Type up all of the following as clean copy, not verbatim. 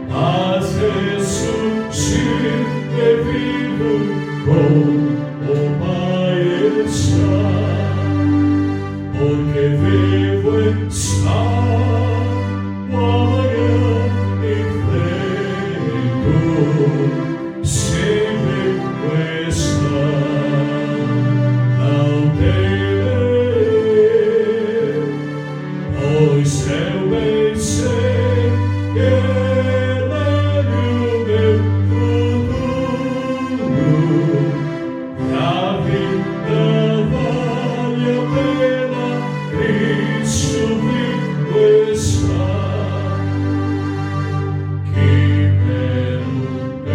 mas ressurgir e vivo com o Pai está, porque vivo está o amanhã enfrento, sempre está, não temerei, pois eu bem sei que Ele é o meu futuro, e a vida vale a pena, Cristo vivo está. Que belo é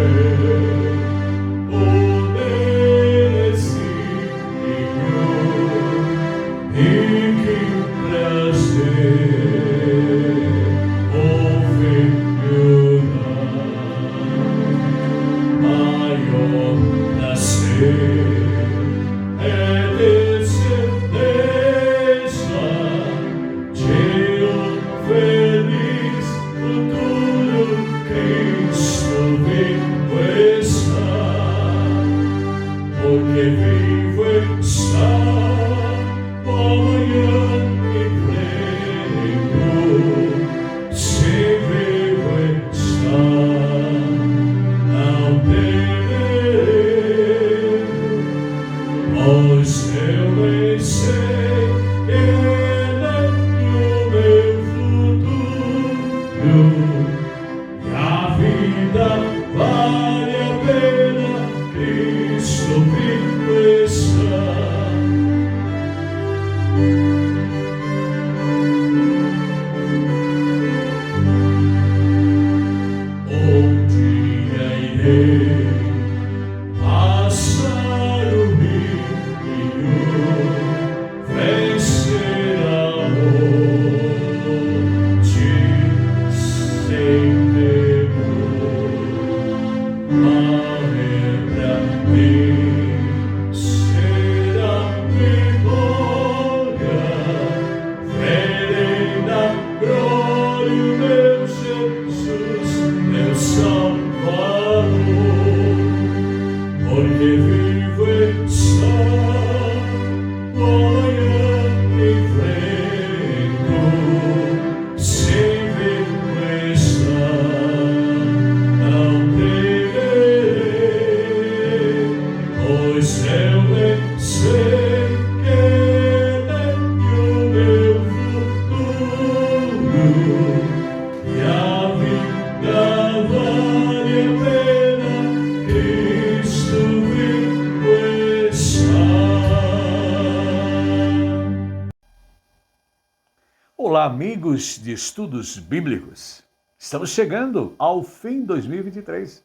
poder esse Senhor, e que prazer ouvir maior prazer é ter certeza de um feliz futuro, Cristo vivo está, porque vivo está o amanhã enfrento, se vivo está, não temerei, pois eu bem sei que Ele é o meu futuro, e a vida vale a pena, Cristo vivo está. Um dia irei passar o rio, vencer a morte sem temor, morrer pra mim será vitória, verei na glória o meu Jesus, meu Salvador, porque vivo está o amanhã enfrento, se vivo está, não temerei, pois eu bem sei que Ele é o meu futuro, e a vida vale a pena, Cristo vivo está. Olá, amigos de estudos bíblicos. Estamos chegando ao fim de 2023.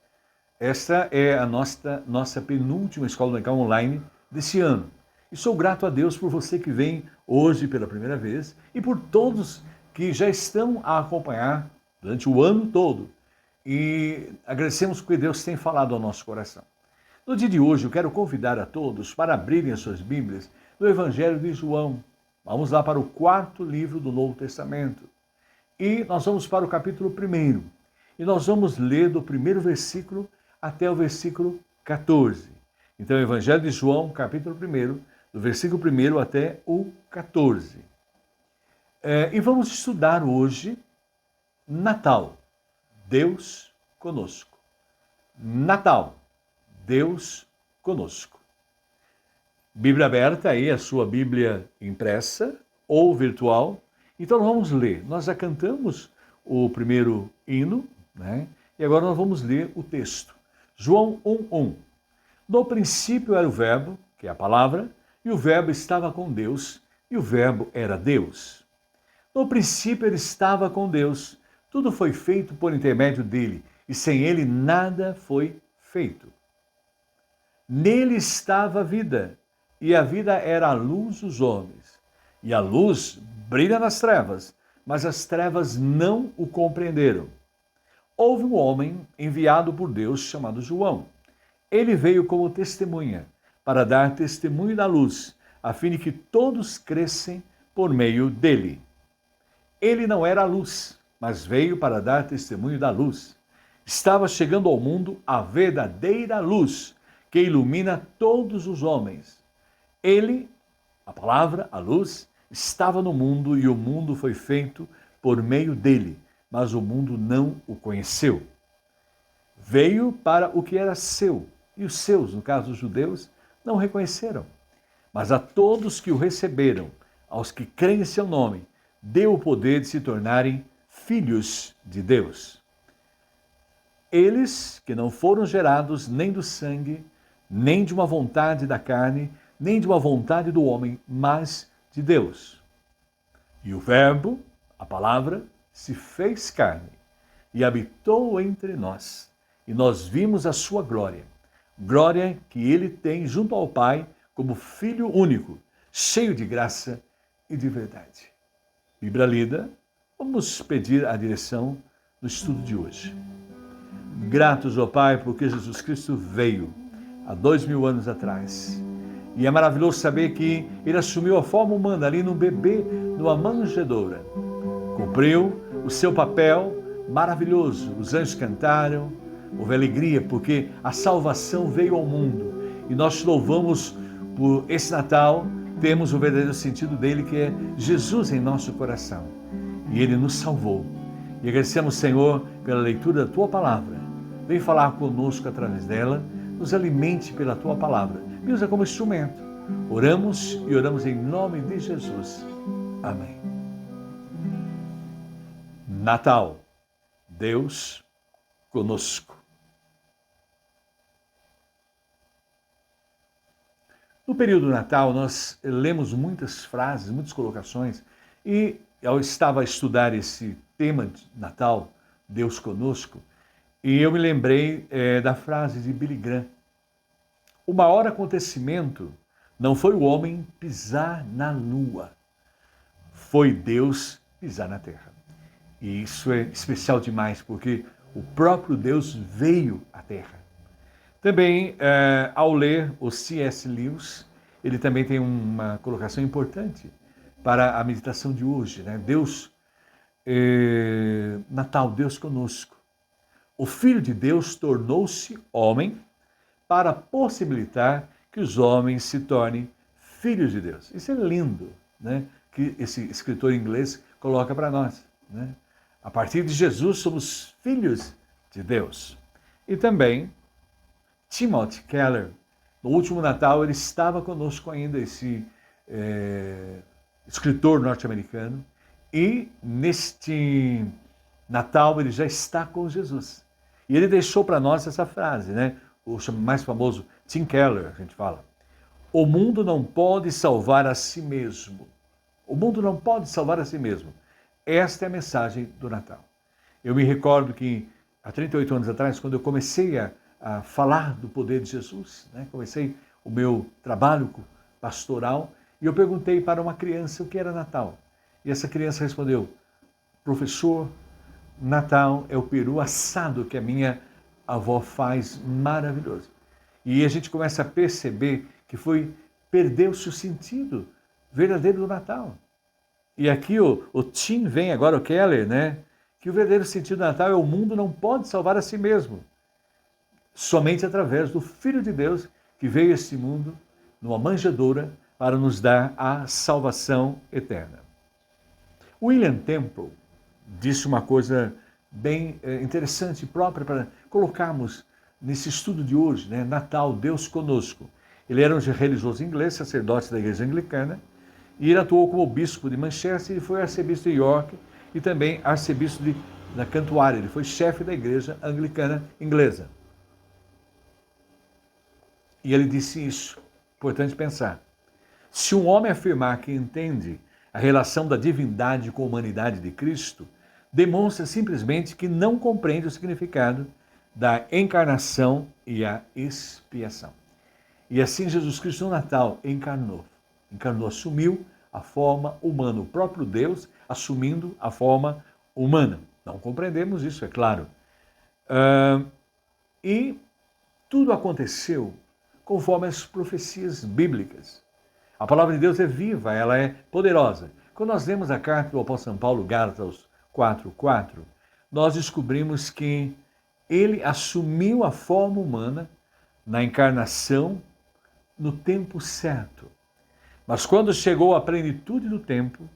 Esta é a nossa penúltima escola dominical online desse ano. E sou grato a Deus por você que vem hoje pela primeira vez e por todos que já estão a acompanhar durante o ano todo. E agradecemos porque Deus tem falado ao nosso coração. No dia de hoje, eu quero convidar a todos para abrirem as suas Bíblias no Evangelho de João. Vamos lá para o 4º livro do Novo Testamento. E nós vamos para o capítulo 1. E nós vamos ler do primeiro versículo até o versículo 14. Então, Evangelho de João, capítulo 1, do versículo 1 até o 14. E vamos estudar hoje Natal, Deus conosco. Natal, Deus conosco. Bíblia aberta aí, a sua Bíblia impressa ou virtual. Então nós vamos ler. Nós já cantamos o primeiro hino, né? E agora nós vamos ler o texto. João 1:1. No princípio era o Verbo, que é a palavra, e o Verbo estava com Deus, e o Verbo era Deus. No princípio ele estava com Deus. Tudo foi feito por intermédio dele, e sem ele nada foi feito. Nele estava a vida, e a vida era a luz dos homens. E a luz brilha nas trevas, mas as trevas não o compreenderam. Houve um homem enviado por Deus chamado João. Ele veio como testemunha, para dar testemunho da luz, a fim de que todos crescem por meio dele. Ele não era a luz, mas veio para dar testemunho da luz. Estava chegando ao mundo a verdadeira luz, que ilumina todos os homens. Ele, a palavra, a luz, estava no mundo e o mundo foi feito por meio dele, mas o mundo não o conheceu. Veio para o que era seu, e os seus, no caso os judeus, não o reconheceram. Mas a todos que o receberam, aos que creem em seu nome, deu o poder de se tornarem filhos de Deus. Eles que não foram gerados nem do sangue, nem de uma vontade da carne, nem de uma vontade do homem, mas de Deus. E o Verbo, a palavra, se fez carne e habitou entre nós. E nós vimos a sua glória, glória que ele tem junto ao Pai como Filho único, cheio de graça e de verdade. Bíblia lida, vamos pedir a direção do estudo de hoje. Gratos, ó Pai, porque Jesus Cristo veio há 2000 anos atrás. E é maravilhoso saber que ele assumiu a forma humana ali no bebê, numa manjedoura. Cumpriu o seu papel maravilhoso. Os anjos cantaram, houve alegria porque a salvação veio ao mundo. E nós louvamos por esse Natal, temos o verdadeiro sentido dele, que é Jesus em nosso coração. E ele nos salvou. E agradecemos, Senhor, pela leitura da tua palavra. Vem falar conosco através dela, nos alimente pela tua palavra. Me usa como instrumento. Oramos e oramos em nome de Jesus. Amém. Natal. Deus conosco. No período do Natal, nós lemos muitas frases, muitas colocações, e eu estava a estudar esse tema de Natal, Deus conosco, e eu me lembrei da frase de Billy Graham. O maior acontecimento não foi o homem pisar na lua, foi Deus pisar na terra. E isso é especial demais, porque o próprio Deus veio à terra. Também, ao ler o C.S. Lewis, ele também tem uma colocação importante para a meditação de hoje, né? Deus, Natal, Deus conosco. O Filho de Deus tornou-se homem para possibilitar que os homens se tornem filhos de Deus. Isso é lindo, né? Que esse escritor inglês coloca para nós, né? A partir de Jesus somos filhos de Deus. E também Timothy Keller, no último Natal, ele estava conosco ainda, esse escritor norte-americano, e neste Natal ele já está com Jesus. E ele deixou para nós essa frase, né? O mais famoso Tim Keller, a gente fala. O mundo não pode salvar a si mesmo. O mundo não pode salvar a si mesmo. Esta é a mensagem do Natal. Eu me recordo que há 38 anos atrás, quando eu comecei a falar do poder de Jesus, né? Comecei o meu trabalho pastoral e eu perguntei para uma criança o que era Natal. E essa criança respondeu: professor, Natal é o peru assado que a minha avó faz, maravilhoso. E a gente começa a perceber que perdeu-se o sentido verdadeiro do Natal. E aqui o Tim vem agora, o Keller, né? Que o verdadeiro sentido do Natal é o mundo não pode salvar a si mesmo. Somente através do Filho de Deus que veio a este mundo numa manjedoura para nos dar a salvação eterna. William Temple disse uma coisa bem interessante, própria para colocarmos nesse estudo de hoje, né? Natal, Deus conosco. Ele era um religioso inglês, sacerdote da igreja anglicana, e ele atuou como bispo de Manchester e foi arcebispo de York e também arcebispo da Cantuária. Ele foi chefe da igreja anglicana inglesa. E ele disse isso, importante pensar. Se um homem afirmar que entende a relação da divindade com a humanidade de Cristo, demonstra simplesmente que não compreende o significado da encarnação e a expiação. E assim Jesus Cristo no Natal encarnou, assumiu a forma humana, o próprio Deus assumindo a forma humana. Não compreendemos isso, é claro. E tudo aconteceu conforme as profecias bíblicas. A palavra de Deus é viva, ela é poderosa. Quando nós lemos a carta do apóstolo São Paulo, Gálatas, 4:4, nós descobrimos que ele assumiu a forma humana na encarnação no tempo certo. Mas quando chegou a plenitude do tempo,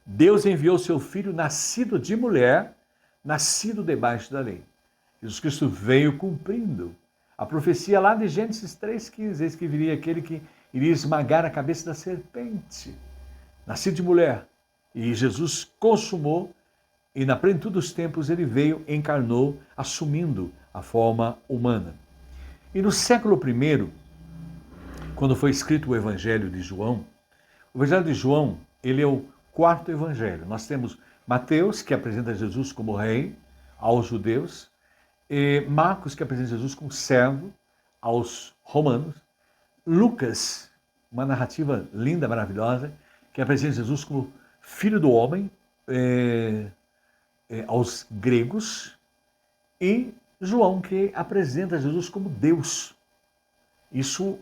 Deus enviou seu filho nascido de mulher, nascido debaixo da lei. Jesus Cristo veio cumprindo a profecia lá de Gênesis 3,15, eis que viria aquele que iria esmagar a cabeça da serpente, nascido de mulher. E Jesus consumou, e na plenitude dos tempos ele veio, encarnou, assumindo a forma humana. E no século I, quando foi escrito o Evangelho de João, o Evangelho de João, ele é o quarto evangelho. Nós temos Mateus, que apresenta Jesus como rei aos judeus, e Marcos, que apresenta Jesus como servo aos romanos, Lucas, uma narrativa linda, maravilhosa, que apresenta Jesus como filho do homem aos gregos, e João, que apresenta Jesus como Deus. Isso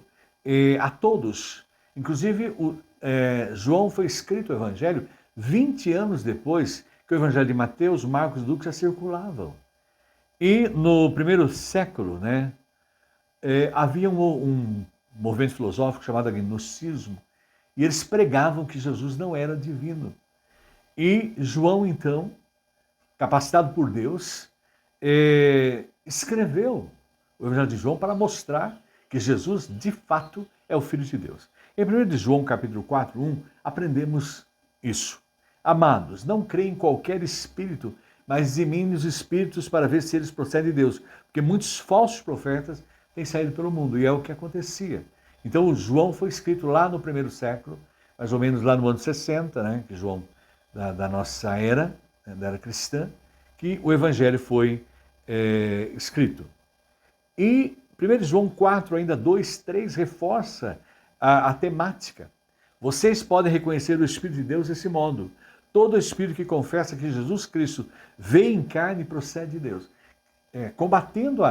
a todos. Inclusive, João foi escrito o Evangelho 20 anos depois que o Evangelho de Mateus, Marcos e Lucas já circulavam. E no primeiro século, havia um movimento filosófico chamado agnosticismo, e eles pregavam que Jesus não era divino. E João, então, capacitado por Deus, escreveu o Evangelho de João para mostrar que Jesus, de fato, é o Filho de Deus. Em 1 de João, capítulo 4:1, aprendemos isso. Amados, não creem em qualquer espírito, mas examinem os espíritos para ver se eles procedem de Deus. Porque muitos falsos profetas têm saído pelo mundo, e é o que acontecia. Então, o João foi escrito lá no primeiro século, mais ou menos lá no ano 60, que João, da nossa era, da era cristã, que o Evangelho foi escrito. E 1 João 4, ainda 2, 3, reforça a temática. Vocês podem reconhecer o Espírito de Deus desse modo. Todo espírito que confessa que Jesus Cristo veio em carne procede de Deus. Combatendo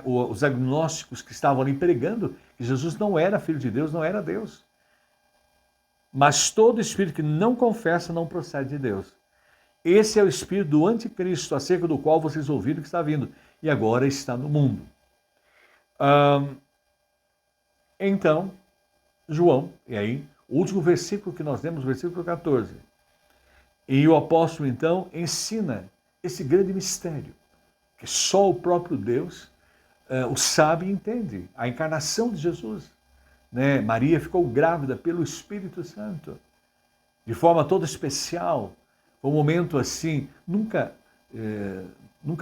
os agnósticos que estavam ali pregando que Jesus não era Filho de Deus, não era Deus. Mas todo espírito que não confessa não procede de Deus. Esse é o espírito do anticristo, acerca do qual vocês ouviram que está vindo, e agora está no mundo. Então, João, e aí, o último versículo que nós lemos, o versículo 14. E o apóstolo, então, ensina esse grande mistério, que só o próprio Deus o sabe e entende, a encarnação de Jesus. Maria ficou grávida pelo Espírito Santo, de forma toda especial. Foi um momento assim, nunca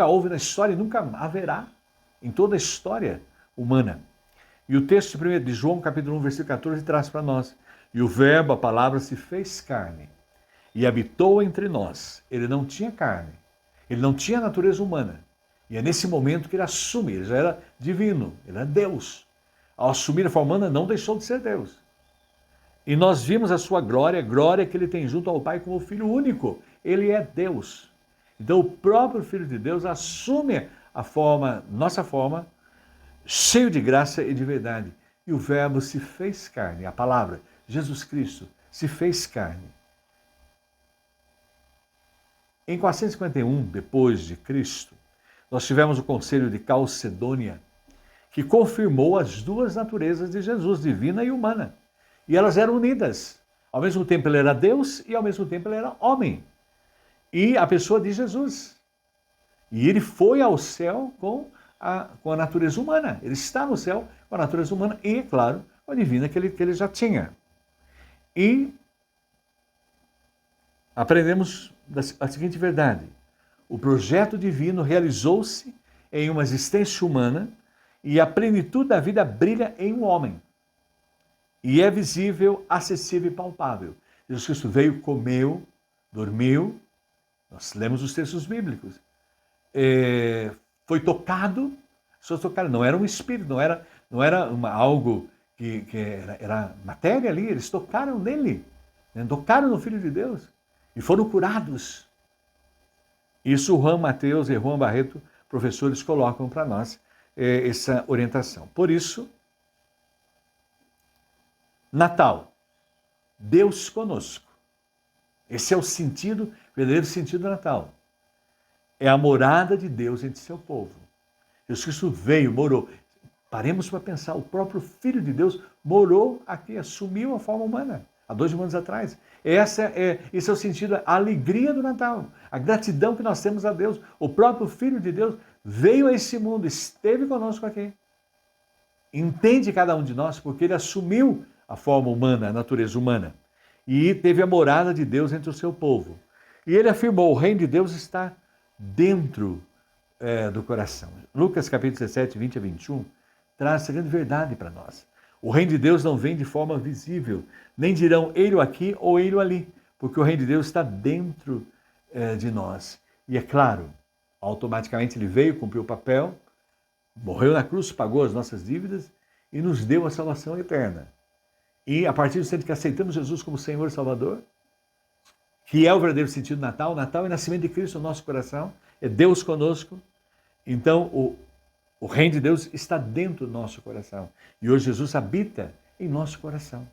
houve na história e nunca haverá em toda a história humana. E o texto de João, capítulo 1, versículo 14, traz para nós: e o verbo, a palavra, se fez carne e habitou entre nós. Ele não tinha carne, ele não tinha natureza humana. E é nesse momento que ele assume, ele já era divino, ele era Deus. Ao assumir a forma humana, não deixou de ser Deus. E nós vimos a sua glória, a glória que ele tem junto ao Pai como Filho único. Ele é Deus. Então o próprio Filho de Deus assume a forma, nossa forma, cheio de graça e de verdade. E o verbo se fez carne, a palavra, Jesus Cristo, se fez carne. Em 451, depois de Cristo, nós tivemos o Concílio de Calcedônia, que confirmou as duas naturezas de Jesus, divina e humana. E elas eram unidas. Ao mesmo tempo ele era Deus e ao mesmo tempo ele era homem. E a pessoa de Jesus. E ele foi ao céu com a natureza humana. Ele está no céu com a natureza humana e, claro, com a divina que ele já tinha. E aprendemos a seguinte verdade: o projeto divino realizou-se em uma existência humana e a plenitude da vida brilha em um homem. E é visível, acessível e palpável. Jesus Cristo veio, comeu, dormiu. Nós lemos os textos bíblicos. Foi tocado, as pessoas tocaram. Não era um espírito, não era algo que era matéria ali. Eles tocaram nele, tocaram no Filho de Deus e foram curados. Isso Juan Mateus e Juan Barreto, professores, colocam para nós essa orientação. Por isso, Natal, Deus conosco. Esse é o sentido O verdadeiro sentido do Natal é a morada de Deus entre seu povo. Jesus Cristo veio, morou. Paremos para pensar, o próprio Filho de Deus morou aqui, assumiu a forma humana, há 2 mil anos atrás. Esse é o sentido, a alegria do Natal, a gratidão que nós temos a Deus. O próprio Filho de Deus veio a esse mundo, esteve conosco aqui. Entende cada um de nós, porque ele assumiu a forma humana, a natureza humana. E teve a morada de Deus entre o seu povo. E ele afirmou, o reino de Deus está dentro do coração. Lucas capítulo 17, 20 a 21, traz essa grande verdade para nós. O reino de Deus não vem de forma visível, nem dirão ele aqui ou ele ali, porque o reino de Deus está dentro de nós. E é claro, automaticamente ele veio, cumpriu o papel, morreu na cruz, pagou as nossas dívidas e nos deu a salvação eterna. E a partir do momento que aceitamos Jesus como Senhor e Salvador, que é o verdadeiro sentido do Natal, o Natal é o nascimento de Cristo no nosso coração, é Deus conosco. Então, o reino de Deus está dentro do nosso coração. E hoje Jesus habita em nosso coração.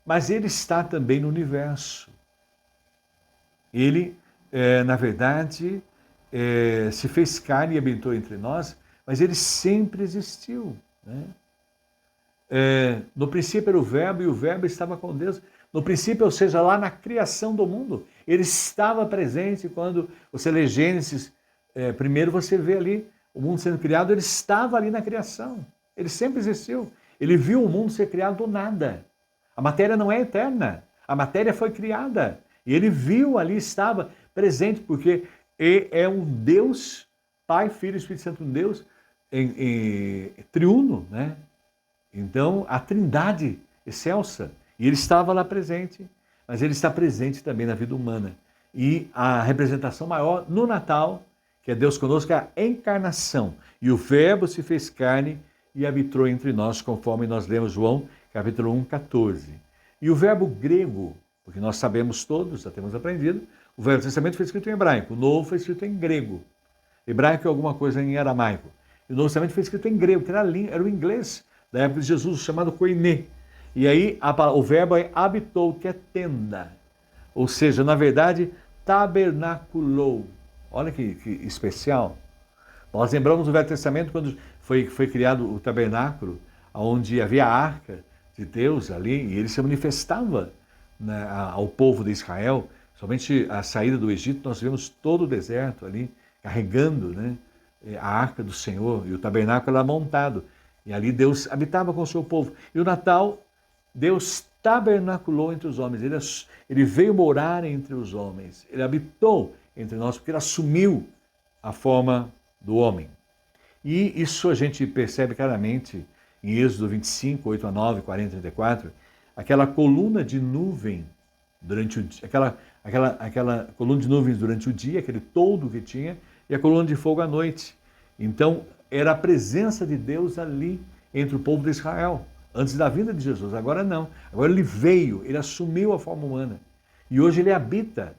Mas ele está também no universo. Ele, na verdade, se fez carne e habitou entre nós, mas ele sempre existiu, né? No princípio era o Verbo e o Verbo estava com Deus. No princípio, ou seja, lá na criação do mundo, ele estava presente. Quando você lê Gênesis, primeiro você vê ali o mundo sendo criado, ele estava ali na criação. Ele sempre existiu. Ele viu o mundo ser criado do nada. A matéria não é eterna. A matéria foi criada. E ele viu ali, estava presente, porque é um Deus, Pai, Filho e Espírito Santo, um Deus triuno, né? Então, a trindade excelsa. E ele estava lá presente, mas ele está presente também na vida humana. E a representação maior no Natal, que é Deus conosco, é a encarnação. E o Verbo se fez carne e habitou entre nós, conforme nós lemos João, capítulo 1, 14. E o verbo grego, porque nós sabemos todos, já temos aprendido, o Velho Testamento foi escrito em hebraico, o Novo foi escrito em grego. Hebraico é alguma coisa em aramaico. E o Novo Testamento foi escrito em grego, que era o inglês da época de Jesus, chamado koiné. E aí o verbo habitou, que é tenda. Ou seja, na verdade, tabernaculou. Olha que especial. Nós lembramos do Velho Testamento quando foi criado o tabernáculo, onde havia a arca de Deus ali, e ele se manifestava, né, ao povo de Israel. Somente a saída do Egito, nós vemos todo o deserto ali, carregando, né, a arca do Senhor, e o tabernáculo era montado. E ali Deus habitava com o seu povo. E o Natal, Deus tabernaculou entre os homens, ele veio morar entre os homens, ele habitou entre nós, porque ele assumiu a forma do homem. E isso a gente percebe claramente em Êxodo 25, 8 a 9, 40 a 34, aquela coluna de nuvem durante o dia, aquela coluna de nuvens durante o dia, aquele toldo que tinha, e a coluna de fogo à noite. Então, era a presença de Deus ali entre o povo de Israel, antes da vinda de Jesus. Agora não. Agora ele veio, ele assumiu a forma humana. E hoje ele habita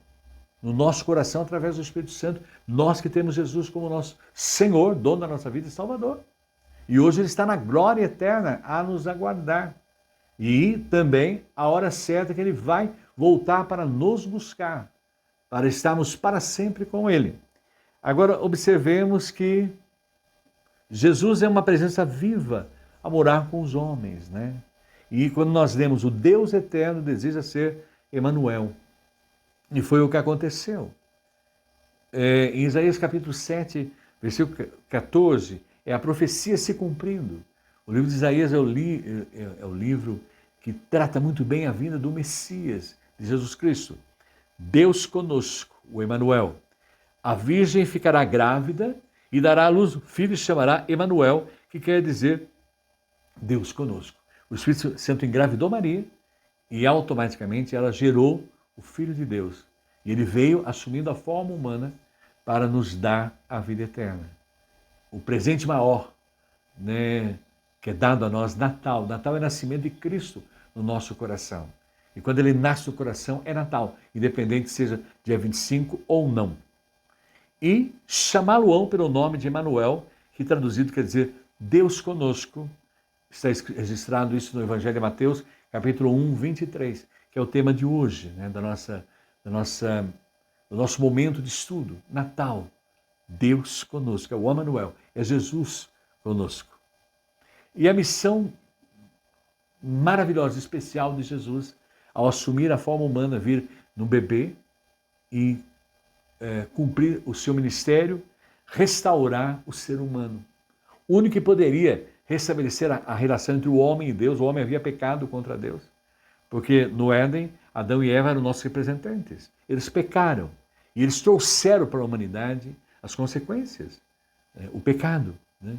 no nosso coração através do Espírito Santo. Nós que temos Jesus como nosso Senhor, dono da nossa vida e Salvador. E hoje ele está na glória eterna a nos aguardar. E também a hora certa que ele vai voltar para nos buscar, para estarmos para sempre com ele. Agora observemos que Jesus é uma presença viva a morar com os homens, né? E quando nós lemos o Deus eterno deseja ser Emanuel. E foi o que aconteceu. Em Isaías capítulo 7, versículo 14, é a profecia se cumprindo. O livro de Isaías é o livro que trata muito bem a vinda do Messias, de Jesus Cristo. Deus conosco, o Emanuel. A virgem ficará grávida e dará à luz, o filho se chamará Emanuel, que quer dizer Deus conosco. O Espírito Santo engravidou Maria e automaticamente ela gerou o Filho de Deus. E ele veio assumindo a forma humana para nos dar a vida eterna. O presente maior, né, que é dado a nós, Natal. Natal é o nascimento de Cristo no nosso coração. E quando ele nasce no coração, é Natal, independente seja dia 25 ou não. E chamá-lo-ão pelo nome de Emanuel, que traduzido quer dizer Deus conosco. Está registrado isso no Evangelho de Mateus, capítulo 1, 23, que é o tema de hoje, né, do nosso momento de estudo, Natal. Deus conosco, é o Emmanuel, é Jesus conosco. E a missão maravilhosa, especial de Jesus, ao assumir a forma humana, vir no bebê e cumprir o seu ministério, restaurar o ser humano. O único que poderia restabelecer a relação entre o homem e Deus. O homem havia pecado contra Deus, porque no Éden, Adão e Eva eram nossos representantes. Eles pecaram e eles trouxeram para a humanidade as consequências, o pecado, né?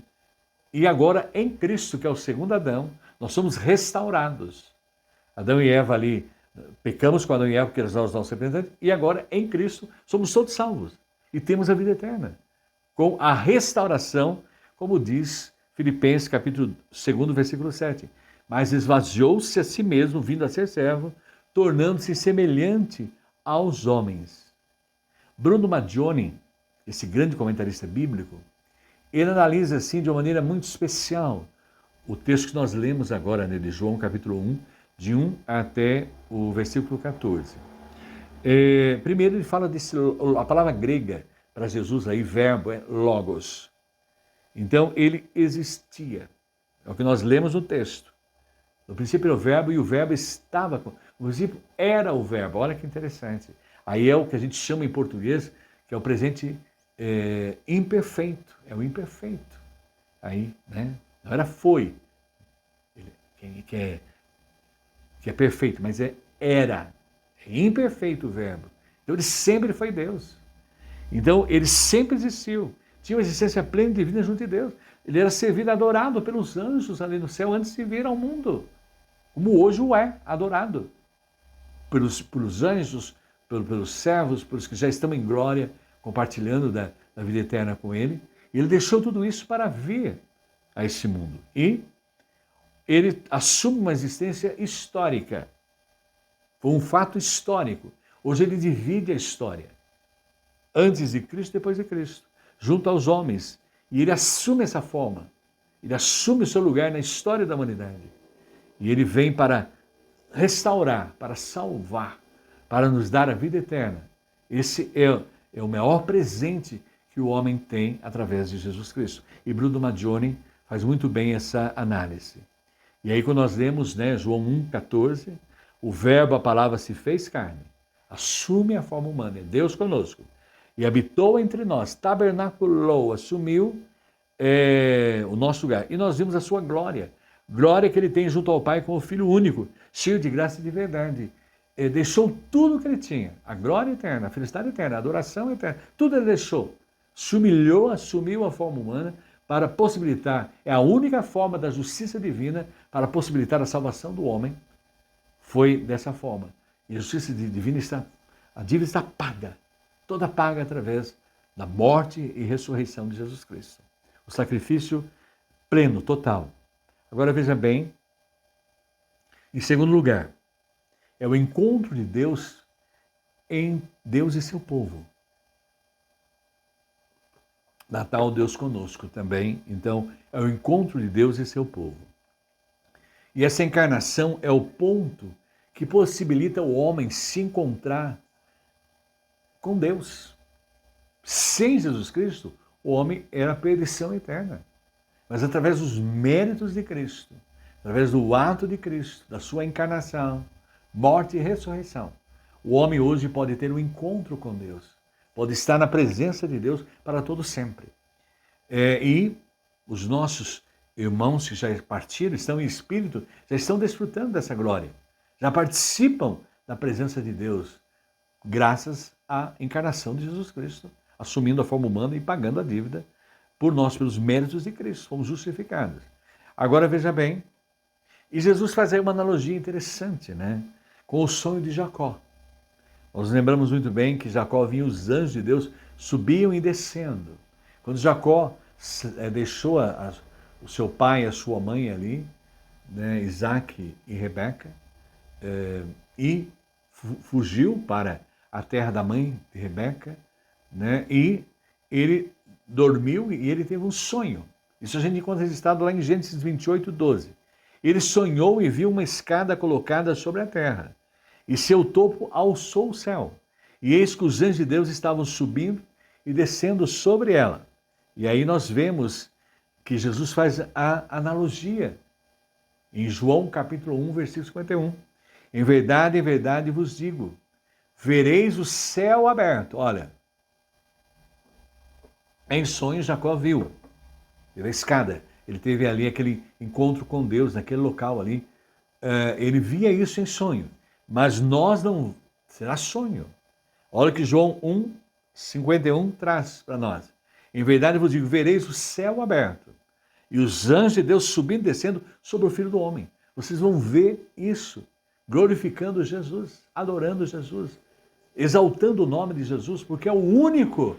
E agora, em Cristo, que é o segundo Adão, nós somos restaurados. Adão e Eva ali, pecamos com Adão e Eva, porque eles eram os nossos representantes, e agora, em Cristo, somos todos salvos e temos a vida eterna. Com a restauração, como diz Filipenses, capítulo 2, versículo 7. Mas esvaziou-se a si mesmo, vindo a ser servo, tornando-se semelhante aos homens. Bruno Maggioni, esse grande comentarista bíblico, ele analisa assim de uma maneira muito especial o texto que nós lemos agora, né, de João capítulo 1, de 1 até o versículo 14. Primeiro ele fala a palavra grega para Jesus aí, verbo, é logos. Então ele existia. É o que nós lemos no texto. No princípio era o verbo e o verbo estava, no princípio era o verbo. Olha que interessante. Aí é o que a gente chama em português, que é o presente imperfeito. É o imperfeito. Aí, né? Não era foi, que é perfeito, mas era. É imperfeito o verbo. Então ele sempre foi Deus. Então ele sempre existiu. Tinha uma existência plena e divina junto de Deus. Ele era servido, adorado pelos anjos ali no céu antes de vir ao mundo. Como hoje o é, adorado. Pelos anjos, pelos servos, pelos que já estão em glória, compartilhando da vida eterna com ele. E ele deixou tudo isso para vir a esse mundo. E ele assume uma existência histórica. Foi um fato histórico. Hoje ele divide a história. Antes de Cristo, depois de Cristo. Junto aos homens. E ele assume essa forma. Ele assume o seu lugar na história da humanidade. E ele vem para restaurar, para salvar, para nos dar a vida eterna. Esse é o maior presente que o homem tem através de Jesus Cristo. E Bruno Maggioni faz muito bem essa análise. E aí quando nós lemos, né, João 1,14, o verbo, a palavra se fez carne, assume a forma humana, é Deus conosco, e habitou entre nós, tabernaculou, assumiu o nosso lugar. E nós vimos a sua glória, glória que ele tem junto ao Pai como Filho único, cheio de graça e de verdade. Deixou tudo o que ele tinha, a glória eterna, a felicidade eterna, a adoração eterna, tudo ele deixou. Se humilhou, assumiu a forma humana para possibilitar, é a única forma da justiça divina para possibilitar a salvação do homem, foi dessa forma. E a justiça divina a dívida está paga, toda paga através da morte e ressurreição de Jesus Cristo. O sacrifício pleno, total. Agora veja bem, em segundo lugar, é o encontro de Deus em Deus e seu povo. Natal, Deus conosco também. Então, é o encontro de Deus e seu povo. E essa encarnação é o ponto que possibilita o homem se encontrar com Deus. Sem Jesus Cristo, o homem era a perdição eterna. Mas através dos méritos de Cristo, através do ato de Cristo, da sua encarnação, morte e ressurreição, o homem hoje pode ter um encontro com Deus. Pode estar na presença de Deus para todo sempre. E os nossos irmãos que já partiram, estão em espírito, já estão desfrutando dessa glória. Já participam da presença de Deus, graças à encarnação de Jesus Cristo, assumindo a forma humana e pagando a dívida por nós, pelos méritos de Cristo. Fomos justificados. Agora veja bem, e Jesus faz aí uma analogia interessante, né, com o sonho de Jacó. Nós lembramos muito bem que Jacó vinha, os anjos de Deus subiam e descendo. Quando Jacó deixou o seu pai e a sua mãe ali, né, Isaac e Rebeca, e fugiu para a terra da mãe de Rebeca, né, e ele dormiu e ele teve um sonho. Isso a gente encontra registrado lá em Gênesis 28, 12. Ele sonhou e viu uma escada colocada sobre a terra. e seu topo alçou o céu. E eis que os anjos de Deus estavam subindo e descendo sobre ela. E aí nós vemos que Jesus faz a analogia em João capítulo 1, versículo 51. Em verdade vos digo, vereis o céu aberto. Olha, em sonho Jacó viu, pela escada. Ele teve ali aquele encontro com Deus, naquele local ali. Ele via isso em sonho. Mas nós não... Será sonho. Olha o que João 1, 51 traz para nós. Em verdade vos digo, vereis o céu aberto e os anjos de Deus subindo e descendo sobre o Filho do Homem. Vocês vão ver isso, glorificando Jesus, adorando Jesus, exaltando o nome de Jesus, porque é o único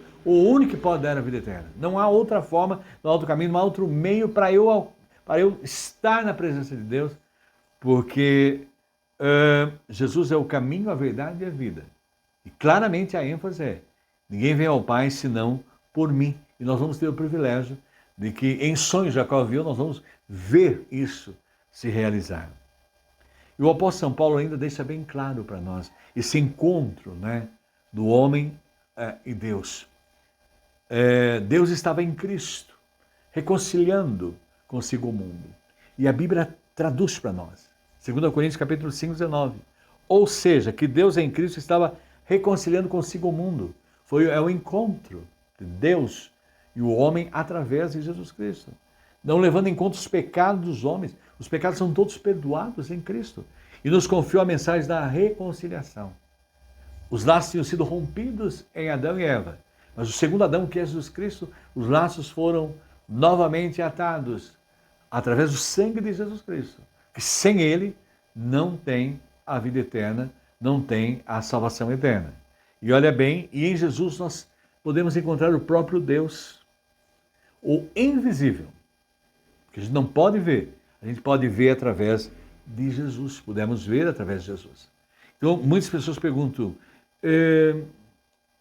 que pode dar a vida eterna. Não há outra forma, não há outro caminho, não há outro meio para eu estar na presença de Deus, porque Jesus é o caminho, a verdade e a vida. E claramente a ênfase é, ninguém vem ao Pai senão por mim. E nós vamos ter o privilégio de que em sonho Jacó viu, nós vamos ver isso se realizar. E o apóstolo São Paulo ainda deixa bem claro para nós esse encontro, né, do homem e Deus. Deus estava em Cristo, reconciliando consigo o mundo. E a Bíblia traduz para nós. 2 Coríntios capítulo 5, 19. Ou seja, que Deus em Cristo estava reconciliando consigo o mundo. É o encontro de Deus e o homem através de Jesus Cristo. Não levando em conta os pecados dos homens. Os pecados são todos perdoados em Cristo. E nos confiou a mensagem da reconciliação. Os laços tinham sido rompidos em Adão e Eva. Mas o segundo Adão, que é Jesus Cristo, os laços foram novamente atados através do sangue de Jesus Cristo. Que sem ele não tem a vida eterna, não tem a salvação eterna. E olha bem, e em Jesus nós podemos encontrar o próprio Deus, o invisível, que a gente não pode ver, a gente pode ver através de Jesus, podemos ver através de Jesus. Então, muitas pessoas perguntam,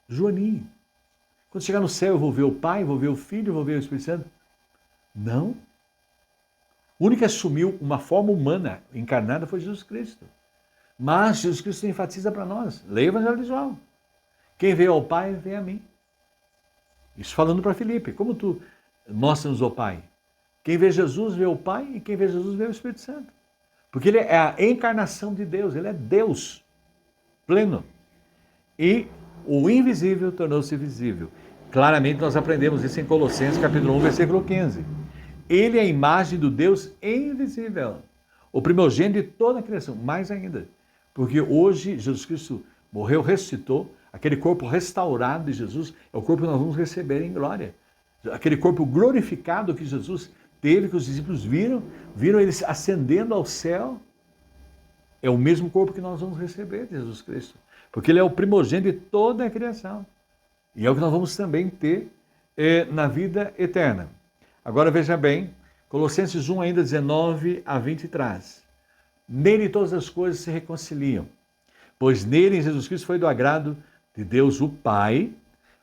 Joaninho, quando chegar no céu eu vou ver o Pai, vou ver o Filho, vou ver o Espírito Santo? Não. O único que assumiu uma forma humana encarnada foi Jesus Cristo. Mas Jesus Cristo enfatiza para nós, leia o Evangelho de João. Quem veio ao Pai, vem a mim. Isso falando para Filipe, como tu mostra-nos o Pai? Quem vê Jesus vê o Pai e quem vê Jesus vê o Espírito Santo. Porque ele é a encarnação de Deus, ele é Deus pleno. E o invisível tornou-se visível. Claramente nós aprendemos isso em Colossenses capítulo 1, versículo 15. Ele é a imagem do Deus invisível, o primogênito de toda a criação, mais ainda. Porque hoje Jesus Cristo morreu, ressuscitou, aquele corpo restaurado de Jesus é o corpo que nós vamos receber em glória. Aquele corpo glorificado que Jesus teve, que os discípulos viram ele ascendendo ao céu, é o mesmo corpo que nós vamos receber de Jesus Cristo. Porque ele é o primogênito de toda a criação. E é o que nós vamos também ter na vida eterna. Agora veja bem, Colossenses 1, ainda 19 a 20 traz. Nele todas as coisas se reconciliam, pois nele, em Jesus Cristo, foi do agrado de Deus o Pai,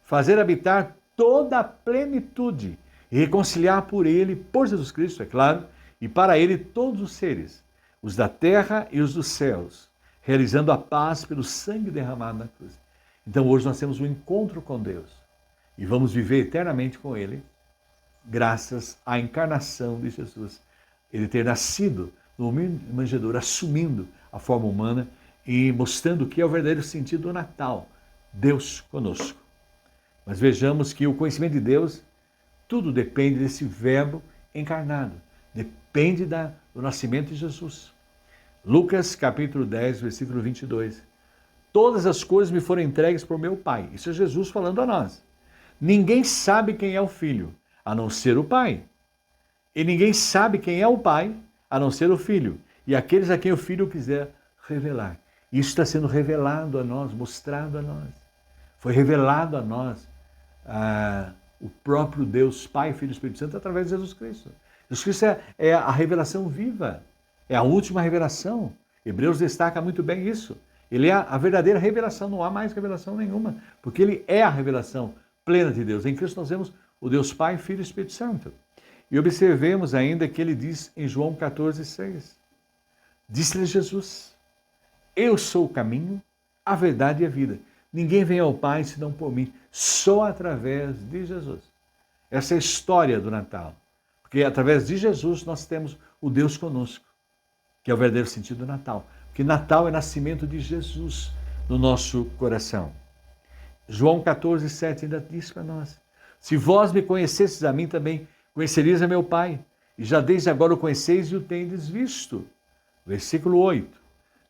fazer habitar toda a plenitude e reconciliar por ele, por Jesus Cristo, é claro, e para ele todos os seres, os da terra e os dos céus, realizando a paz pelo sangue derramado na cruz. Então hoje nós temos um encontro com Deus e vamos viver eternamente com ele, graças à encarnação de Jesus. Ele ter nascido no manjedouro, assumindo a forma humana e mostrando o que é o verdadeiro sentido do Natal, Deus conosco. Mas vejamos que o conhecimento de Deus, tudo depende desse verbo encarnado, depende do nascimento de Jesus. Lucas capítulo 10, versículo 22. Todas as coisas me foram entregues por meu Pai. Isso é Jesus falando a nós. Ninguém sabe quem é o Filho, a não ser o Pai. E ninguém sabe quem é o Pai, a não ser o Filho. E aqueles a quem o Filho quiser revelar. Isso está sendo revelado a nós, mostrado a nós. Foi revelado a nós o próprio Deus, Pai, Filho e Espírito Santo, através de Jesus Cristo. Jesus Cristo é a revelação viva, é a última revelação. Hebreus destaca muito bem isso. Ele é a verdadeira revelação, não há mais revelação nenhuma, porque ele é a revelação plena de Deus. Em Cristo nós vemos o Deus Pai, Filho e Espírito Santo. E observemos ainda que ele diz em João 14, 6. Disse-lhe Jesus, Eu sou o caminho, a verdade e a vida. Ninguém vem ao Pai senão por mim, só através de Jesus. Essa é a história do Natal. Porque através de Jesus nós temos o Deus conosco, que é o verdadeiro sentido do Natal. Porque Natal é nascimento de Jesus no nosso coração. João 14, 7 ainda diz para nós: se vós me conhecesseis a mim também, conhecereis a meu Pai, e já desde agora o conheceis e o tendes visto. Versículo 8.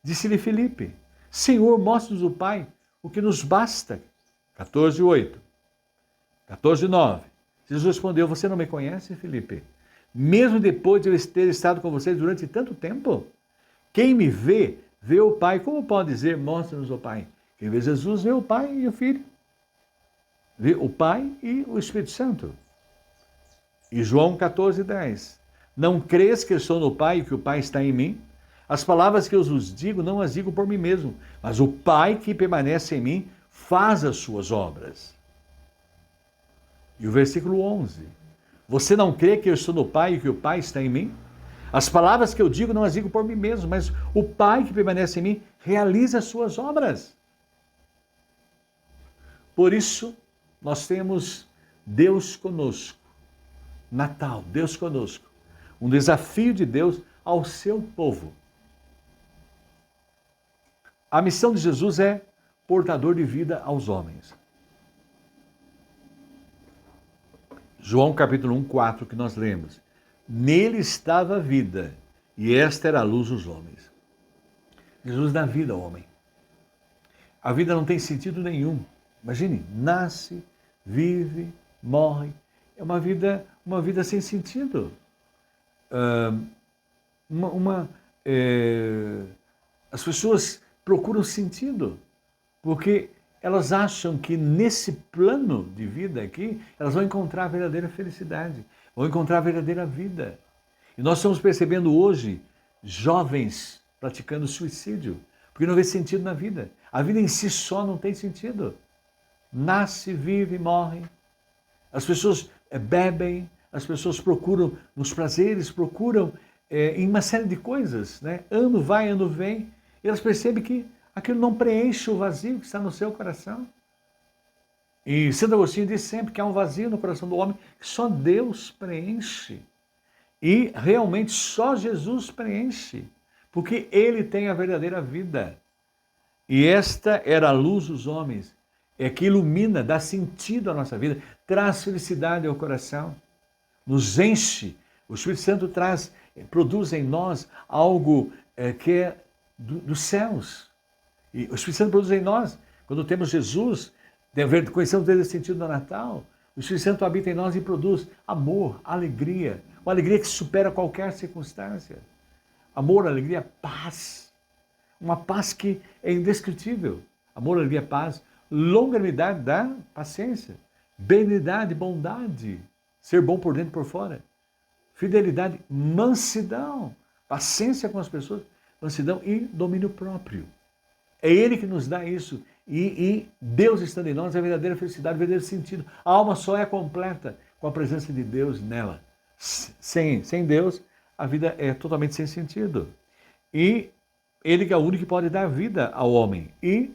Disse-lhe Filipe: Senhor, mostra-nos o Pai, o que nos basta. 14, 8. 14, 9. Jesus respondeu: você não me conhece, Filipe? Mesmo depois de eu ter estado com vocês durante tanto tempo? Quem me vê, vê o Pai. Como pode dizer, mostra-nos o Pai? Quem vê Jesus, vê o Pai e o Filho. Vê o Pai e o Espírito Santo. E João 14, 10. Não crês que eu estou no Pai e que o Pai está em mim? As palavras que eu vos digo, não as digo por mim mesmo, mas o Pai que permanece em mim faz as suas obras. E o versículo 11. Você não crê que eu estou no Pai e que o Pai está em mim? As palavras que eu digo, não as digo por mim mesmo, mas o Pai que permanece em mim realiza as suas obras. Por isso, nós temos Deus conosco. Natal, Deus conosco. Um desafio de Deus ao seu povo. A missão de Jesus é portador de vida aos homens. João capítulo 1, 4, que nós lemos. Nele estava a vida, e esta era a luz dos homens. Jesus dá vida ao homem. A vida não tem sentido nenhum. Imagine, nasce, vive, morre. É uma vida sem sentido. As pessoas procuram sentido, porque elas acham que nesse plano de vida aqui, elas vão encontrar a verdadeira felicidade, vão encontrar a verdadeira vida. E nós estamos percebendo hoje jovens praticando suicídio, porque não vê sentido na vida. A vida em si só não tem sentido. Nasce, vive, morre. As pessoas bebem, as pessoas procuram nos prazeres, procuram em uma série de coisas, né? Ano vai, ano vem, e elas percebem que aquilo não preenche o vazio que está no seu coração. E Santo Agostinho diz sempre que há um vazio no coração do homem que só Deus preenche. E realmente só Jesus preenche, porque Ele tem a verdadeira vida. E esta era a luz dos homens, é que ilumina, dá sentido à nossa vida, traz felicidade ao coração, nos enche. O Espírito Santo produz em nós algo que é dos céus. E o Espírito Santo produz em nós, quando temos Jesus, conhecemos esse sentido do Natal, o Espírito Santo habita em nós e produz amor, alegria, uma alegria que supera qualquer circunstância. Amor, alegria, paz. Uma paz que é indescritível. Amor, alegria, paz, longanimidade da paciência, benignidade, bondade, ser bom por dentro e por fora, fidelidade, mansidão, paciência com as pessoas, mansidão e domínio próprio. É Ele que nos dá isso. E Deus estando em nós é a verdadeira felicidade, o verdadeiro sentido. A alma só é completa com a presença de Deus nela. Sem Deus, a vida é totalmente sem sentido. E Ele que é o único que pode dar vida ao homem. E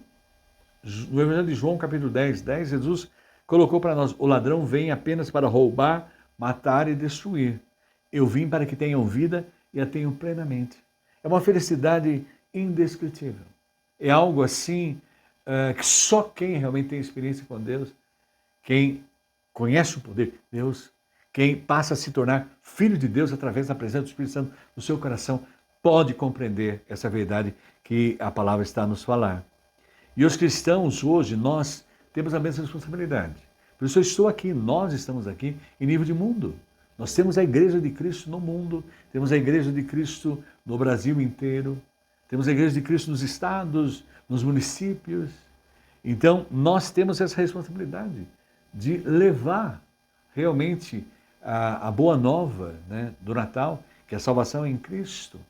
no Evangelho de João, capítulo 10, Jesus colocou para nós: o ladrão vem apenas para roubar, matar e destruir. Eu vim para que tenham vida e a tenham plenamente. É uma felicidade indescritível. É algo assim que só quem realmente tem experiência com Deus, quem conhece o poder de Deus, quem passa a se tornar filho de Deus através da presença do Espírito Santo no seu coração, pode compreender essa verdade que a palavra está a nos falar. E os cristãos hoje, nós temos a mesma responsabilidade. Por isso eu estou aqui, nós estamos aqui em nível de mundo. Nós temos a Igreja de Cristo no mundo, temos a Igreja de Cristo no Brasil inteiro, temos a Igreja de Cristo nos estados, nos municípios. Então, nós temos essa responsabilidade de levar realmente a boa nova, né, do Natal, que é a salvação em Cristo.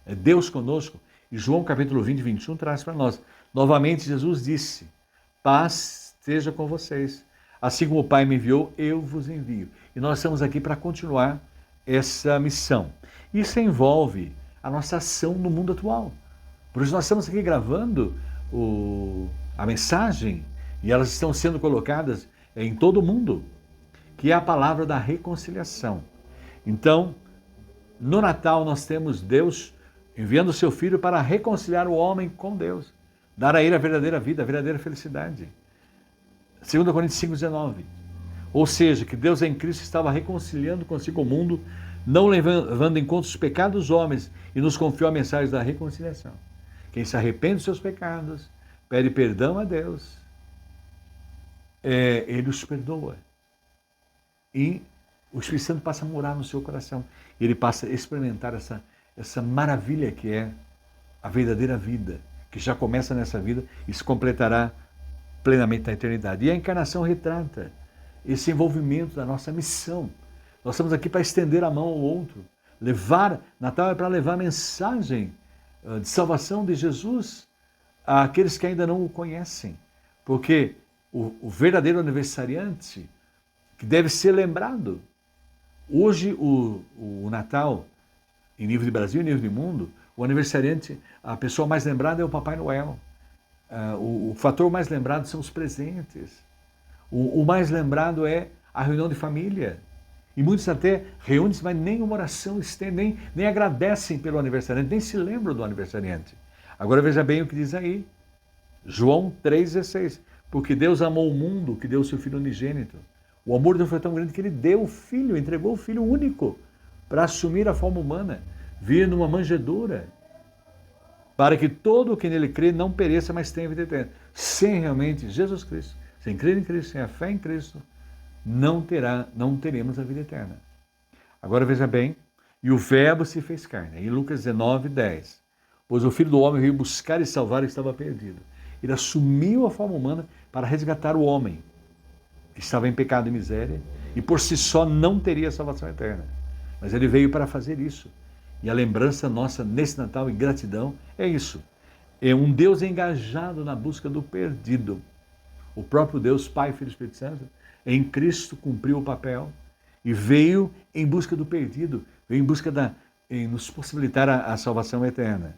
É Deus conosco. E João capítulo 20, 21 traz para nós. Novamente Jesus disse: paz esteja com vocês. Assim como o Pai me enviou, eu vos envio. E nós estamos aqui para continuar essa missão. Isso envolve a nossa ação no mundo atual. Por isso nós estamos aqui gravando a mensagem e elas estão sendo colocadas em todo o mundo, que é a palavra da reconciliação. Então, no Natal nós temos Deus enviando o seu Filho para reconciliar o homem com Deus, dar a ele a verdadeira vida, a verdadeira felicidade. 2 Coríntios 5,19. Ou seja, que Deus em Cristo estava reconciliando consigo o mundo, não levando em conta os pecados dos homens, e nos confiou a mensagem da reconciliação. Quem se arrepende dos seus pecados, pede perdão a Deus, ele os perdoa. E o Espírito Santo passa a morar no seu coração. E ele passa a experimentar essa maravilha que é a verdadeira vida, que já começa nessa vida e se completará plenamente na eternidade. E a encarnação retrata esse envolvimento da nossa missão. Nós estamos aqui para estender a mão ao outro. Natal é para levar a mensagem de salvação de Jesus àqueles que ainda não o conhecem. Porque o verdadeiro aniversariante, que deve ser lembrado. Hoje, o Natal, em nível de Brasil e nível de mundo, o aniversariante, a pessoa mais lembrada é o Papai Noel. O fator mais lembrado são os presentes. O mais lembrado é a reunião de família. E muitos até reúnem-se, mas nem uma oração estendem, nem agradecem pelo aniversariante, nem se lembram do aniversariante. Agora veja bem o que diz aí. João 3,16. Porque Deus amou o mundo, que deu o seu Filho unigênito. O amor de Deus foi tão grande que ele deu o Filho, entregou o Filho único para assumir a forma humana, vir numa manjedoura, para que todo o que nele crê não pereça, mas tenha vida eterna. Sem realmente Jesus Cristo, sem crer em Cristo, sem a fé em Cristo, não teremos a vida eterna. Agora veja bem, e o Verbo se fez carne, em Lucas 19:10. Pois o Filho do Homem veio buscar e salvar o que estava perdido. Ele assumiu a forma humana para resgatar o homem, que estava em pecado e miséria, e por si só não teria salvação eterna. Mas ele veio para fazer isso. E a lembrança nossa nesse Natal e gratidão é isso. É um Deus engajado na busca do perdido. O próprio Deus, Pai, Filho e Espírito Santo, em Cristo cumpriu o papel e veio em busca do perdido, veio em busca em nos possibilitar a salvação eterna.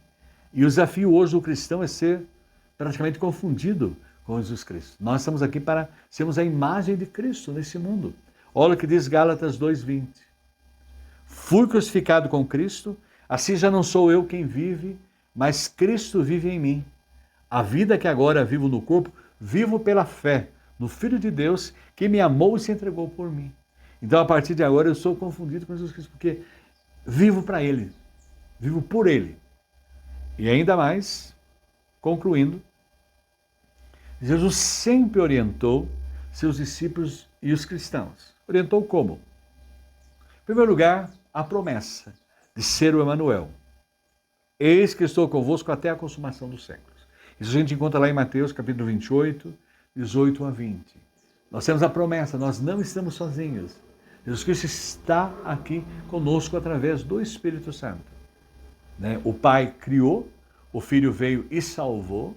E o desafio hoje do cristão é ser praticamente confundido com Jesus Cristo. Nós estamos aqui para sermos a imagem de Cristo nesse mundo. Olha o que diz Gálatas 2:20. Fui crucificado com Cristo, assim já não sou eu quem vive, mas Cristo vive em mim. A vida que agora vivo no corpo, vivo pela fé no Filho de Deus que me amou e se entregou por mim. Então, a partir de agora, eu sou confundido com Jesus Cristo, porque vivo para Ele, vivo por Ele. E ainda mais, concluindo, Jesus sempre orientou seus discípulos e os cristãos. Orientou como? Em primeiro lugar, a promessa de ser o Emanuel. Eis que estou convosco até a consumação dos séculos. Isso a gente encontra lá em Mateus capítulo 28, 18 a 20. Nós temos a promessa, nós não estamos sozinhos. Jesus Cristo está aqui conosco através do Espírito Santo. O Pai criou, o Filho veio e salvou,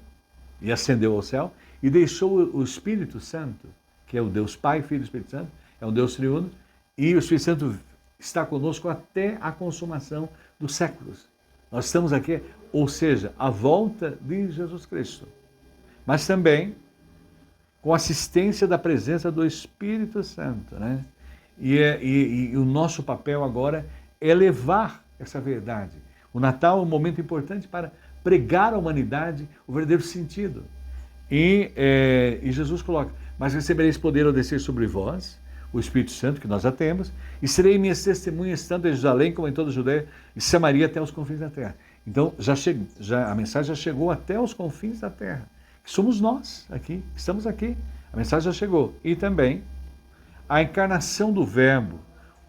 e ascendeu ao céu, e deixou o Espírito Santo, que é o Deus Pai, Filho e Espírito Santo, é um Deus triuno, e o Espírito Santo está conosco até a consumação dos séculos. Nós estamos aqui, ou seja, à volta de Jesus Cristo. Mas também com assistência da presença do Espírito Santo. E o nosso papel agora é levar essa verdade. O Natal é um momento importante para pregar à humanidade o verdadeiro sentido. E Jesus coloca, mas recebereis poder ao descer sobre vós, o Espírito Santo, que nós já temos, e serei minhas testemunhas tanto em Jerusalém como em toda a Judéia e Samaria até os confins da terra. Então, a mensagem já chegou até os confins da terra. Que somos nós aqui, estamos aqui. A mensagem já chegou. E também, a encarnação do Verbo,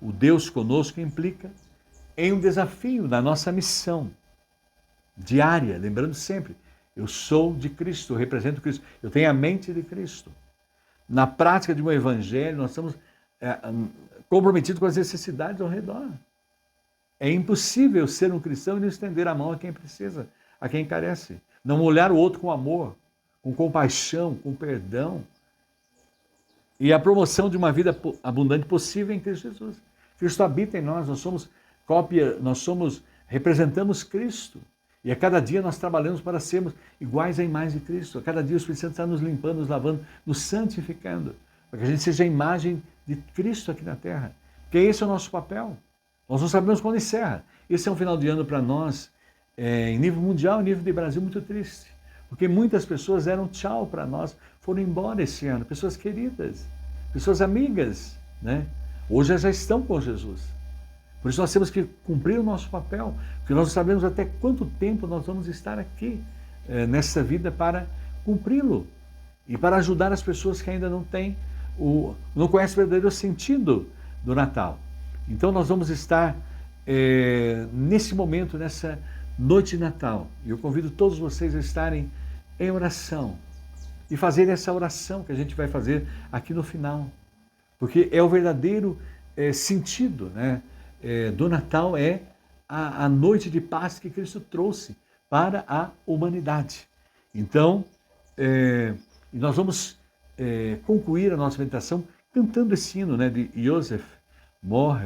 o Deus conosco, implica em um desafio na nossa missão diária, lembrando sempre, eu sou de Cristo, eu represento Cristo, eu tenho a mente de Cristo. Na prática de um evangelho, nós estamos comprometidos com as necessidades ao redor. É impossível ser um cristão e não estender a mão a quem precisa, a quem carece. Não olhar o outro com amor, com compaixão, com perdão. E a promoção de uma vida abundante possível em Cristo Jesus. Cristo habita em nós, nós somos representamos Cristo. E a cada dia nós trabalhamos para sermos iguais à imagem de Cristo. A cada dia o Espírito Santo está nos limpando, nos lavando, nos santificando, para que a gente seja a imagem de Cristo aqui na terra. Porque esse é o nosso papel. Nós não sabemos quando encerra. Esse é um final de ano para nós, em nível mundial, em nível de Brasil, muito triste. Porque muitas pessoas deram tchau para nós, foram embora esse ano. Pessoas queridas, pessoas amigas, né? Hoje já estão com Jesus. Por isso nós temos que cumprir o nosso papel, porque nós não sabemos até quanto tempo nós vamos estar aqui nessa vida para cumpri-lo e para ajudar as pessoas que ainda não têm não conhecem o verdadeiro sentido do Natal. Então nós vamos estar nesse momento, nessa noite de Natal. E eu convido todos vocês a estarem em oração e fazer essa oração que a gente vai fazer aqui no final. Porque é o verdadeiro sentido, né, do Natal, é a noite de paz que Cristo trouxe para a humanidade. Então, nós vamos concluir a nossa meditação cantando esse hino, né, de Joseph Mohr,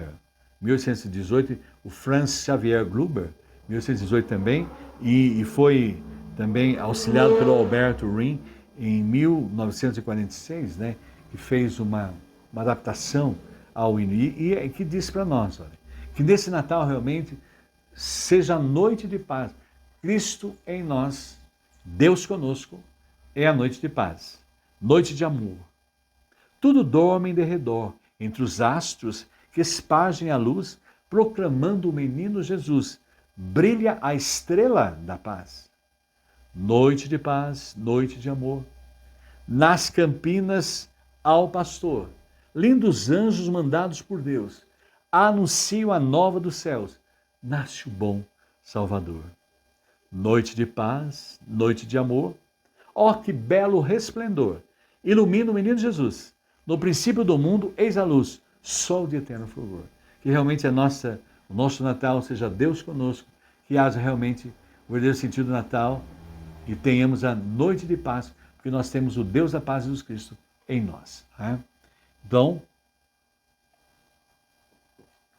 1818, o Franz Xavier Gruber, 1818 também, e foi também auxiliado pelo Alberto Rin em 1946, né, que fez uma adaptação ao hino, e que diz para nós, olha, que nesse Natal realmente seja a noite de paz. Cristo em nós, Deus conosco, é a noite de paz, noite de amor. Tudo dorme em derredor, entre os astros que espargem a luz, proclamando o menino Jesus. Brilha a estrela da paz. Noite de paz, noite de amor. Nas campinas ao pastor, lindos anjos mandados por Deus, anunciam a nova dos céus. Nasce o bom Salvador. Noite de paz, noite de amor. Ó, que belo resplendor! Ilumina o menino Jesus. No princípio do mundo, eis a luz, sol de eterno fulgor. Que realmente o nosso Natal seja Deus conosco, que haja realmente o verdadeiro sentido do Natal e tenhamos a noite de paz, porque nós temos o Deus da paz, Jesus Cristo, em nós. Né? Então,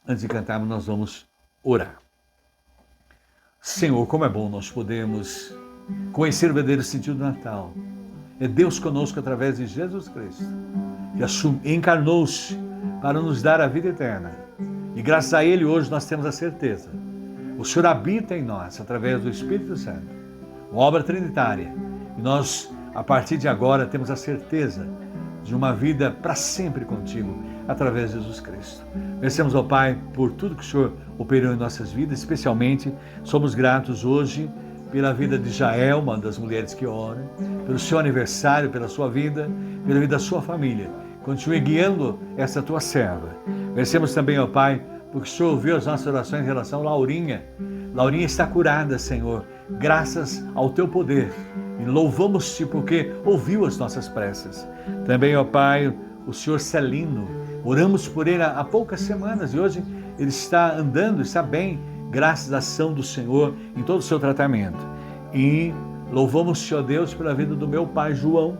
antes de cantarmos, nós vamos orar. Senhor, como é bom nós podermos conhecer o verdadeiro sentido do Natal. É Deus conosco através de Jesus Cristo, que encarnou-se para nos dar a vida eterna. E graças a Ele hoje nós temos a certeza. O Senhor habita em nós através do Espírito Santo, uma obra trinitária. E nós, a partir de agora, temos a certeza de uma vida para sempre contigo, através de Jesus Cristo. Agradecemos ao Pai por tudo que o Senhor operou em nossas vidas, especialmente somos gratos hoje pela vida de Jael, uma das mulheres que oram, pelo seu aniversário, pela sua vida, pela vida da sua família. Continue guiando essa tua serva. Agradecemos também ao Pai, porque o Senhor ouviu as nossas orações em relação a Laurinha. Laurinha está curada, Senhor, graças ao teu poder. E louvamos-te porque ouviu as nossas preces. Também, ó Pai, o Senhor Celino. Oramos por ele há poucas semanas e hoje ele está andando, está bem, graças à ação do Senhor em todo o seu tratamento. E louvamos-te, ó Deus, pela vida do meu pai João,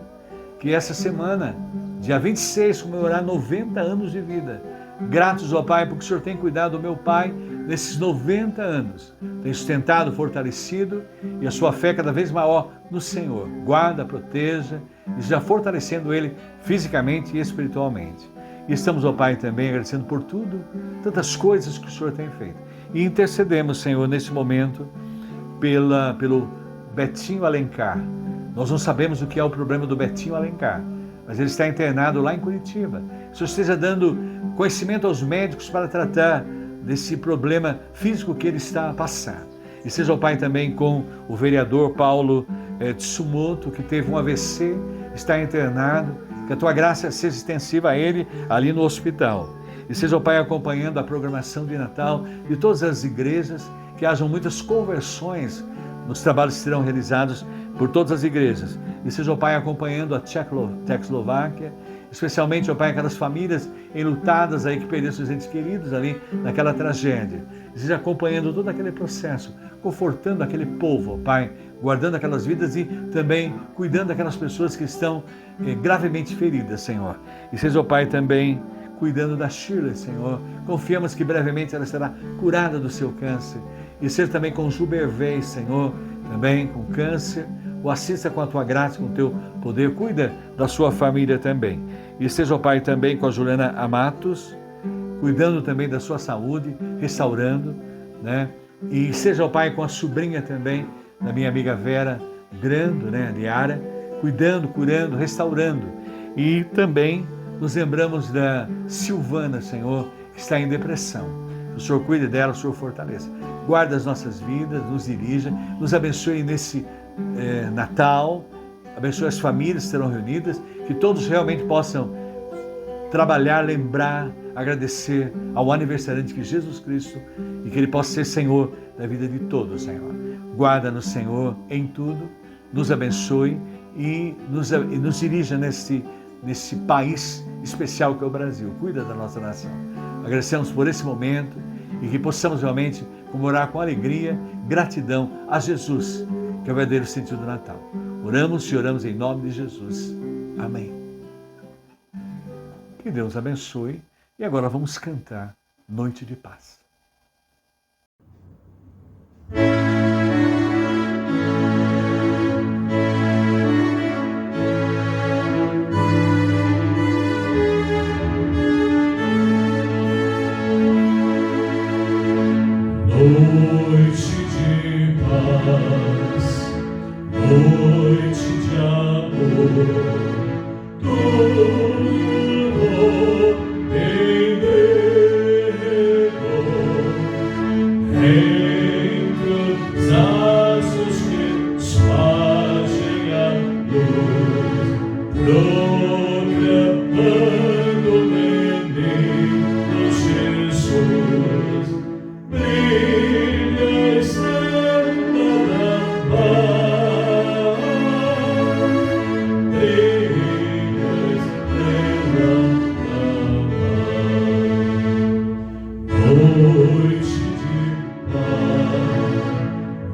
que essa semana, dia 26, comemorar 90 anos de vida. Gratos, ó Pai, porque o Senhor tem cuidado do meu pai nesses 90 anos. Tem sustentado, fortalecido e a sua fé cada vez maior no Senhor. Guarda, proteja e já fortalecendo ele fisicamente e espiritualmente. E estamos, ó Pai, também agradecendo por tudo, tantas coisas que o Senhor tem feito. E intercedemos, Senhor, nesse momento, pelo Betinho Alencar. Nós não sabemos o que é o problema do Betinho Alencar, mas ele está internado lá em Curitiba. Que o Senhor esteja dando conhecimento aos médicos para tratar desse problema físico que ele está a passar. E seja o Pai também com o vereador Paulo Tsumoto, que teve um AVC, está internado, que a tua graça seja extensiva a ele ali no hospital. E seja o Pai acompanhando a programação de Natal de todas as igrejas, que hajam muitas conversões nos trabalhos que serão realizados por todas as igrejas. E seja o Pai acompanhando a Tchecoslováquia, especialmente, ó Pai, aquelas famílias enlutadas aí que perderam seus entes queridos ali naquela tragédia. E seja acompanhando todo aquele processo, confortando aquele povo, ó Pai, guardando aquelas vidas e também cuidando daquelas pessoas que estão gravemente feridas, Senhor. E seja o Pai também cuidando da Shirley, Senhor. Confiamos que brevemente ela será curada do seu câncer. e seja também com Jubervez, Senhor, também com câncer, o assista com a tua graça, com o teu poder, cuida da sua família também. E seja, ó Pai, também com a Juliana Amatos, cuidando também da sua saúde, restaurando, né? E seja, ó Pai, com a sobrinha também, da minha amiga Vera Grando, né, Liara, cuidando, curando, restaurando. E também nos lembramos da Silvana, Senhor, que está em depressão. O Senhor cuide dela, o Senhor fortaleça. Guarda as nossas vidas, nos dirija, nos abençoe nesse Natal, abençoe as famílias que serão reunidas, que todos realmente possam trabalhar, lembrar, agradecer ao aniversariante que é Jesus Cristo e que Ele possa ser Senhor da vida de todos, Senhor. Guarda-nos, Senhor, em tudo, nos abençoe e nos dirija nesse país especial que é o Brasil. Cuida da nossa nação. Agradecemos por esse momento e que possamos realmente comemorar com alegria, gratidão a Jesus, que é o verdadeiro sentido do Natal. Oramos e oramos em nome de Jesus. Amém. Que Deus abençoe. E agora vamos cantar Noite de Paz. Noite de paz, noite de amor, tudo em derredor, entre os astros que espalhem a luz, proclamando o menino Jesus. Brilha a estrela da paz, brilha a estrela da paz. Noite de paz,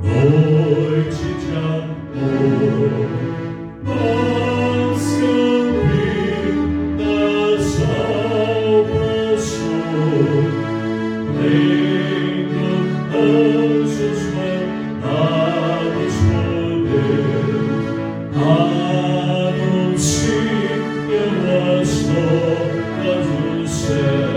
noite de amor, nós campinas ao sul. Anjos mandados por Deus, anunciam as notas do céu.